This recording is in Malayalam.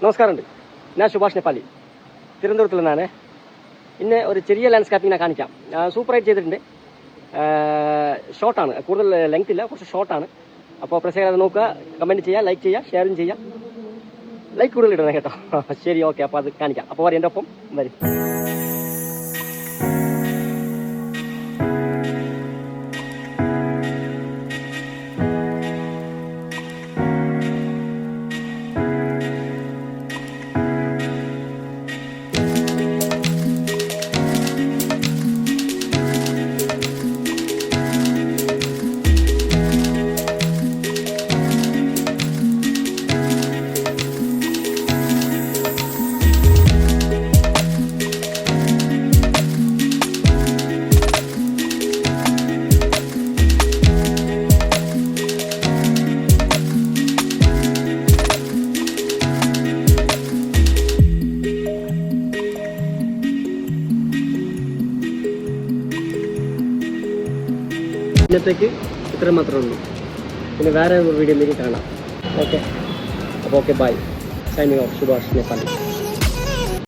നമസ്കാരമുണ്ട്. ഞാൻ സുഭാഷ് നേപ്പാലി, തിരുവനന്തപുരത്തിൽ നിന്നാണ്. ഇന്ന് ഒരു ചെറിയ ലാൻഡ്സ്കേപ്പിംഗ് ഞാൻ കാണിക്കാം. സൂപ്പറായിട്ട് ചെയ്തിട്ടുണ്ട്. ഷോർട്ടാണ്, കൂടുതൽ ലെങ്ത് ഇല്ല, കുറച്ച് ഷോർട്ടാണ്. അപ്പോൾ പ്രത്യേകം അത് നോക്കുക, കമൻറ്റ് ചെയ്യുക, ലൈക്ക് ചെയ്യുക, ഷെയറും ചെയ്യുക. ലൈക്ക് കൂടുതൽ ഇടണം കേട്ടോ. ശരി, ഓക്കെ. അപ്പോൾ അത് കാണിക്കാം. അപ്പോൾ വരും, എൻ്റെ ഒപ്പം വരും. ഇന്നത്തേക്ക് ഇത്ര മാത്രമേ ഉള്ളൂ. പിന്നെ വേറെ വീഡിയോയിലേക്ക് കാണാം. ഓക്കെ, അപ്പോൾ okay, bye. Signing off, Subhash നേപ്പാലി.